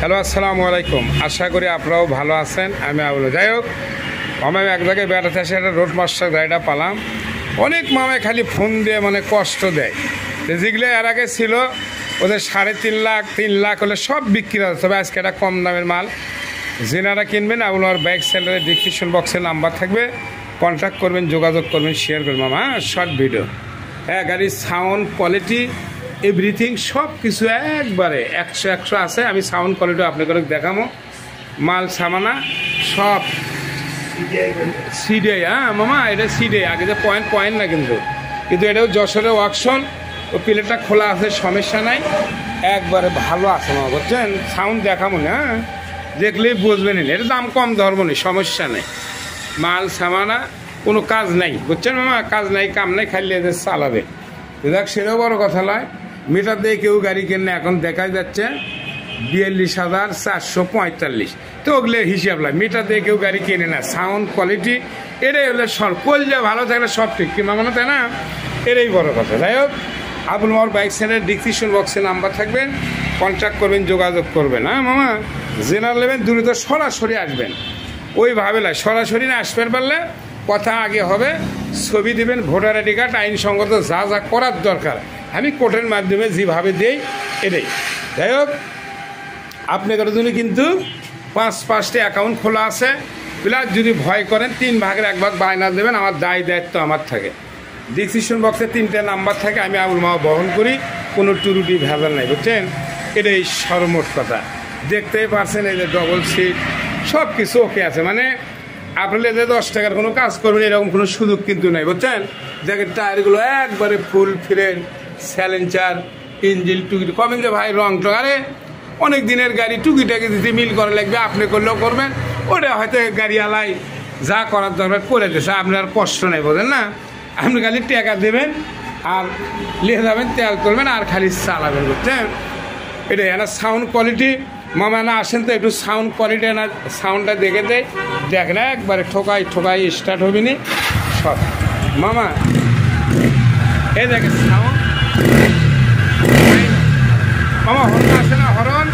Hello, আসসালামু আলাইকুম। আশা করি আপনারাও ভালো আছেন। আমি আবুল। যাই হোক, আমি এক জায়গায় বেড়াতে আসে একটা রোড মাস্টার গাড়িটা পালাম। অনেক মামায় খালি ফোন দিয়ে কষ্ট দেয়। যেগুলো এর আগে ছিল ওদের 3.5 লাখ 3 লাখ হলে সব বিক্রি হতো, তবে আজকে একটা কম দামের মাল। যেনারা কিনবেন আবুল আমার বাইক সেন্টারের ডিসক্রিপশন বক্সে নাম্বার থাকবে, কন্ট্যাক্ট করবেন, যোগাযোগ করবেন, শেয়ার করবেন মামা। শর্ট ভিডিও, হ্যাঁ, গাড়ির সাউন্ড কোয়ালিটি এভরিথিং সব কিছু একবারে 100 আছে। আমি সাউন্ড কোয়ালিটি আপনাকে দেখাবো। মাল সামানা সব সিডে। হ্যাঁ মামা, এটা সিডে, আগে যে পয়েন্ট না, কিন্তু এটাও যশোরের ওয়ার্কশন। ও প্লেটটা খোলা আছে, সমস্যা নাই, একবারে ভালো আছে মামা, বুঝছেন? সাউন্ড দেখাবো না, হ্যাঁ, দেখলেই বুঝবেন। এর দাম কম ধরবো না, সমস্যা নেই। মাল সামানা, কোনো কাজ নাই, বুঝছেন মামা? কাজ নাই, কাম নাই, খাইলে এদের চালাবে। দেখ, সেটাও বড় কথা নয়। মিটার দিয়ে কেউ গাড়ি কেনে এখন দেখা যাচ্ছে 42,445। তো ওগুলো হিসাব লাগে, মিটার দিয়ে কেউ গাড়ি কেনে না। সাউন্ড কোয়ালিটি এটাই হলে সব কলজা ভালো থাকলে সব ঠিক, কি মামা, তাই না? এটাই বড় কথা। যাই হোক, আবুল মাওয়ার বাইক সেন্টারের ডিসক্রিপশন বক্সে নাম্বার থাকবেন, কন্ট্যাক্ট করবেন, যোগাযোগ করবেন। হ্যাঁ মামা, জেনারেল নেবেন দ্রুত সরাসরি আসবেন, ওইভাবে নয়, সরাসরি না আসবেন পারলে কথা আগে হবে। ছবি দেবেন, ভোটার আইডি কার্ড, আইনসঙ্গত যা যা করার দরকার আমি কোর্টের মাধ্যমে যেভাবে দেই এটাই। যাই হোক, আপনাদের জন্য কিন্তু 5টা অ্যাকাউন্ট খোলা আছে। প্লাস যদি ভয় করেন 3 ভাগের 1 ভাগ বায়না দেবেন, আমার দায় দায়িত্ব আমার থাকে। ডিসক্রিপশন বক্সে 3টে নাম্বার থাকে, আমি আবুল মাওয়া বহন করি, কোনো টুরুটি ভেজাল নাই, বুঝছেন? এটাই সর্বমোট কথা। দেখতেই পারছেন, এই যে ডবল সিট সব কিছু ওকে আছে। আপনার যে 10 টাকার কোনো কাজ করবেন এরকম কোনো সুযোগ কিন্তু নাই, বুঝছেন? দেখেন টায়ারগুলো একবারে ফুল ফ্রেশ, স্যালেঞ্চার, ইঞ্জিন টুকি কমেন যে ভাই রং টং, আরে অনেক দিনের গাড়ি, টুকিটাকে যদি মিল করা লাগবে আপনি করলেও করবেন, ওটা হয়তো গাড়িওয়ালাই যা করার দরকার করে দিয়েছে, আপনার কষ্ট নেই, বোঝেন না? আপনি খালি টাকা দেবেন আর লিখে যাবেন, তেল করবেন আর খালি চালাবেন, বুঝছেন? এটাই। না সাউন্ড কোয়ালিটি মামা, না আসেন তো একটু সাউন্ড কোয়ালিটি, না সাউন্ডটা দেখে দেয়, দেখেন একবারে ঠোকাই স্টার্ট হবে নি সব মামা। এই দেখেন সাউন্ড মামা, হরণ আসে না, হরণ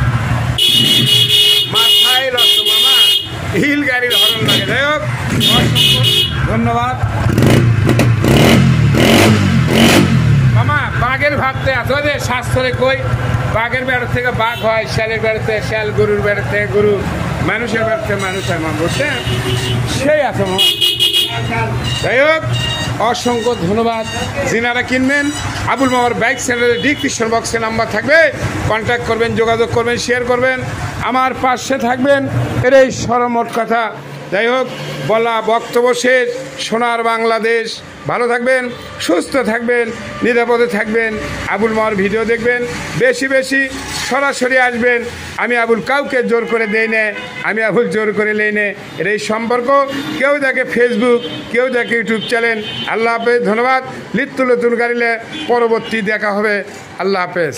মাথায় রক্ত মামা, হিল গাড়ির হরণ লাগে। যাই হোক, ধন্যবাদ মামা। বাঘের ভাবতে আসো যে শাস্ত্রে কই, বাঘের বেড়ার থেকে বাঘ হয়, শ্যালের বেড়াতে শ্যাল, গরুর বেড়ার থেকে গরু, মানুষের বেড়াতে মানুষ হয় মামা, বুঝছেন? সেই আছে মামা। যাই হোক, অসংখ্য ধন্যবাদ। যিনারা কিনবেন আবুল মাওয়ার বাইক সেন্টারের ডিসক্রিপশন বক্সে নাম্বার থাকবে, কন্ট্যাক্ট করবেন, যোগাযোগ করবেন, শেয়ার করবেন, আমার পাশে থাকবেন, এটাই সর্বমোট কথা। যাই হোক, বলা বক্তব্য শেষ। সোনার বাংলাদেশ, ভালো থাকবেন, সুস্থ থাকবেন, নিরাপদে থাকবেন। আবুল মাওয়ার ভিডিও দেখবেন, বেশি বেশি সরাসরি আসবেন। আমি আবুল কাউকে জোর করে দেই না, আমি আবুল জোর করে নেই না। এটাই সম্পর্ক। কেউ দেখে ফেসবুক, কেউ দেখে ইউটিউব চ্যানেল। আল্লাহ হাফেজ, ধন্যবাদ। লিপ্ত নতুন গাড়িলে পরবর্তী দেখা হবে। আল্লাহ হাফেজ।